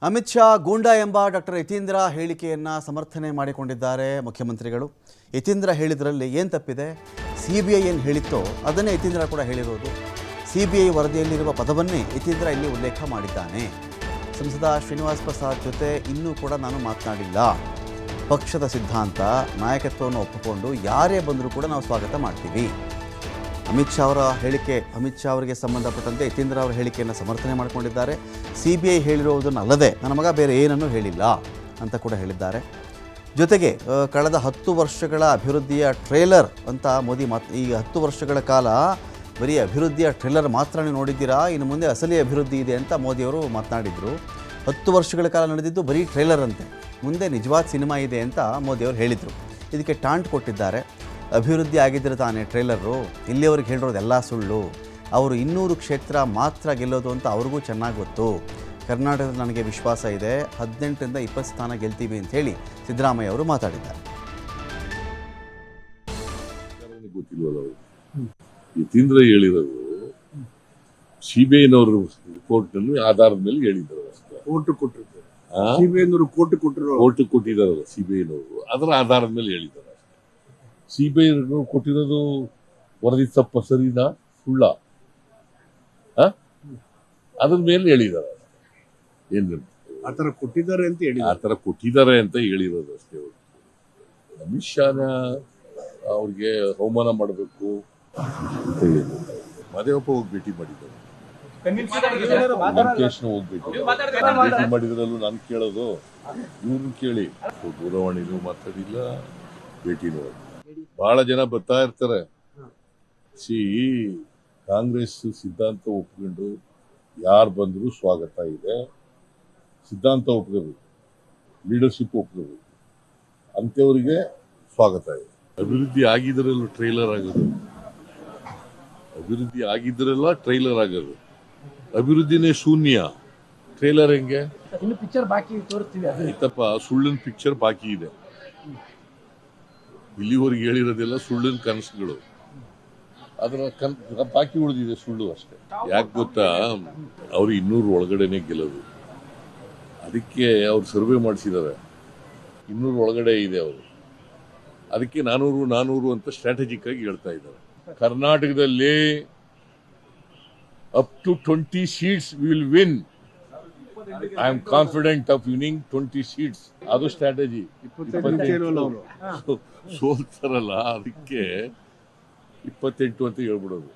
ಅಮಿತ್ ಶಾ ಗೂಂಡಾ ಎಂಬ ಡಾಕ್ಟರ್ ಯತೀಂದ್ರ ಹೇಳಿಕೆಯನ್ನು ಸಮರ್ಥನೆ ಮಾಡಿಕೊಂಡಿದ್ದಾರೆ ಮುಖ್ಯಮಂತ್ರಿಗಳು. ಯತೀಂದ್ರ ಹೇಳಿದ್ರಲ್ಲಿ ಏನು ತಪ್ಪಿದೆ? CBI ಏನು ಹೇಳಿತ್ತೋ ಅದನ್ನೇ ಯತೀಂದ್ರ ಕೂಡ ಹೇಳಿರೋದು. CBI ವರದಿಯಲ್ಲಿರುವ ಪದವನ್ನೇ ಯತೀಂದ್ರ ಇಲ್ಲಿ ಉಲ್ಲೇಖ ಮಾಡಿದ್ದಾನೆ. ಸಂಸದ ಶ್ರೀನಿವಾಸ್ ಪ್ರಸಾದ್ ಜೊತೆ ಇನ್ನೂ ಕೂಡ ನಾನು ಮಾತನಾಡಿಲ್ಲ. ಪಕ್ಷದ ಸಿದ್ಧಾಂತ ನಾಯಕತ್ವವನ್ನು ಒಪ್ಪಿಕೊಂಡು ಯಾರೇ ಬಂದರೂ ಕೂಡ ನಾವು ಸ್ವಾಗತ ಮಾಡ್ತೀವಿ. ಅಮಿತ್ ಶಾ ಅವರ ಹೇಳಿಕೆ, ಅಮಿತ್ ಶಾ ಅವರಿಗೆ ಸಂಬಂಧಪಟ್ಟಂತೆ ಯತೀಂದ್ರ ಅವರ ಹೇಳಿಕೆಯನ್ನು ಸಮರ್ಥನೆ ಮಾಡಿಕೊಂಡಿದ್ದಾರೆ. CBI ಹೇಳಿರುವುದನ್ನು ಅಲ್ಲದೆ ನನ್ನ ಮಗ ಬೇರೆ ಏನನ್ನೂ ಹೇಳಿಲ್ಲ ಅಂತ ಕೂಡ ಹೇಳಿದ್ದಾರೆ. ಜೊತೆಗೆ ಕಳೆದ 10 ವರ್ಷಗಳ ಅಭಿವೃದ್ಧಿಯ ಟ್ರೇಲರ್ ಅಂತ ಮೋದಿ ಈಗ 10 ವರ್ಷಗಳ ಕಾಲ ಬರೀ ಅಭಿವೃದ್ಧಿಯ ಟ್ರೇಲರ್ ಮಾತ್ರ ನೋಡಿದ್ದೀರಾ, ಇನ್ನು ಮುಂದೆ ಅಸಲಿ ಅಭಿವೃದ್ಧಿ ಇದೆ ಅಂತ ಮೋದಿಯವರು ಮಾತನಾಡಿದರು. 10 ವರ್ಷಗಳ ಕಾಲ ನಡೆದಿದ್ದು ಬರೀ ಟ್ರೇಲರ್ ಅಂತೆ, ಮುಂದೆ ನಿಜವಾದ ಸಿನಿಮಾ ಇದೆ ಅಂತ ಮೋದಿಯವರು ಹೇಳಿದರು. ಇದಕ್ಕೆ ಟಾಂಟ್ ಕೊಟ್ಟಿದ್ದಾರೆ. ಅಭಿವೃದ್ಧಿ ಆಗಿದ್ದರೆ ತಾನೇ ಟ್ರೇಲರು, ಇಲ್ಲಿಯವ್ರಿಗೆ ಹೇಳಿರೋದೆಲ್ಲ ಸುಳ್ಳು, ಅವರು 200 ಕ್ಷೇತ್ರ ಮಾತ್ರ ಗೆಲ್ಲೋದು ಅಂತ ಅವ್ರಿಗೂ ಚೆನ್ನಾಗಿ ಗೊತ್ತು. ಕರ್ನಾಟಕದಲ್ಲಿ ನನಗೆ ವಿಶ್ವಾಸ ಇದೆ, 18ರಿಂದ 20 ಸ್ಥಾನ ಗೆಲ್ತೀವಿ ಅಂತ ಹೇಳಿ ಸಿದ್ದರಾಮಯ್ಯ ಅವರು ಮಾತಾಡಿದ್ದಾರೆ. ಯತೀಂದ್ರ ಹೇಳಿರೋದು CBI ರಿಪೋರ್ಟ್ನಲ್ಲಿ ಆಧಾರದ ಮೇಲೆ ಹೇಳಿದ್ದಾರೆ. ಕೋರ್ಟ್ ಕೊಟ್ಟಿದ್ದಾರಲ್ಲ CBI ಅದರ ಆಧಾರದ ಮೇಲೆ ಹೇಳಿದ್ದಾರೆ. CBI ಕೊಟ್ಟಿರೋದು ವರದಿ ತಪ್ಪ ಸರಿನಾ ಸುಳ್ಳ ಅದ್ರ ಮೇಲೆ ಹೇಳಿದ್ದಾರೆ. ಏನು ಆತರ ಕೊಟ್ಟಿದ್ದಾರೆ ಅಂತ ಹೇಳಿ ಆತರ ಕೊಟ್ಟಿದ್ದಾರೆ ಅಂತ ಹೇಳಿರೋದು ಅಷ್ಟೇ. ಅಮಿತ್ ಶಾನ ಅವ್ರಿಗೆ ಅವಮಾನ ಮಾಡಬೇಕು ಅಂತ ಹೇಳಿದ್ರು. ಮದೇವಪ್ಪ ಹೋಗಿ ಭೇಟಿ ಮಾಡಿದ್ದಾರೆ, ಲಂಕೇಶ್ನ ಹೋಗ್ಬೇಕು ಭೇಟಿ ಮಾಡಿದ್ರಲ್ಲೂ ನಾನು ಕೇಳೋದು ಇವ್ರನ್ನ ಕೇಳಿ. ದೂರವಾಣಿನೂ ಮಾತಾಡಿಲ್ಲ, ಭೇಟಿನೂ. ಬಹಳ ಜನ ಬರ್ತಾ ಇರ್ತಾರೆ. ಕಾಂಗ್ರೆಸ್ ಸಿದ್ಧಾಂತ ಒಪ್ಕೊಂಡು ಯಾರು ಬಂದರೂ ಸ್ವಾಗತ ಇದೆ. ಸಿದ್ಧಾಂತ ಒಪ್ಕೋಬೇಕು, ಲೀಡರ್ಶಿಪ್ ಒಪ್ಕೋಬೇಕು, ಅಂಥವರಿಗೆ ಸ್ವಾಗತ ಇದೆ. ಅಭಿವೃದ್ಧಿ ಆಗಿದ್ರಲ್ಲ ಟ್ರೈಲರ್ ಆಗೋದು, ಅಭಿವೃದ್ಧಿ ಆಗಿದ್ರಲ್ಲ ಟ್ರೈಲರ್ ಆಗೋದು. ಅಭಿವೃದ್ಧಿನೇ ಶೂನ್ಯ, ಟ್ರೈಲರ್ ಹೆಂಗೆ? ಇನ್ನು ಪಿಕ್ಚರ್ ಬಾಕಿ ತೋರಿಸ್ತೀವಿ. ಆಯ್ತಪ್ಪ, ಸುಳ್ಳಿನ ಪಿಕ್ಚರ್ ಬಾಕಿ ಇದೆ. ಇಲ್ಲಿವರೆಗೆ ಹೇಳಿರೋದೆಲ್ಲ ಸುಳ್ಳಿನ ಕನಸುಗಳು, ಅದರ ಬಾಕಿ ಉಳಿದಿದೆ ಸುಳ್ಳು ಅಷ್ಟೇ. ಯಾಕೆ ಗೊತ್ತಾ, ಅವ್ರು 200 ಒಳಗಡೆನೆ ಗೆಲ್ಲೋದು. ಅದಕ್ಕೆ ಅವ್ರು ಸರ್ವೆ ಮಾಡಿಸಿದ್ದಾರೆ, 200 ಒಳಗಡೆ ಇದೆ ಅವರು. ಅದಕ್ಕೆ 400 ಅಂತ ಸ್ಟ್ರಾಟಜಿಕ್ ಆಗಿ ಹೇಳ್ತಾ ಇದ್ದಾರೆ. ಕರ್ನಾಟಕದಲ್ಲಿ up to 20 seats will win. I am confident of winning 20 seats. ಅದು ಸ್ಟ್ರಾಟಜಿ. ಸೋಲ್ತಾರಲ್ಲ, ಅದಕ್ಕೆ 28 ಅಂತ ಹೇಳ್ಬಿಡೋದು.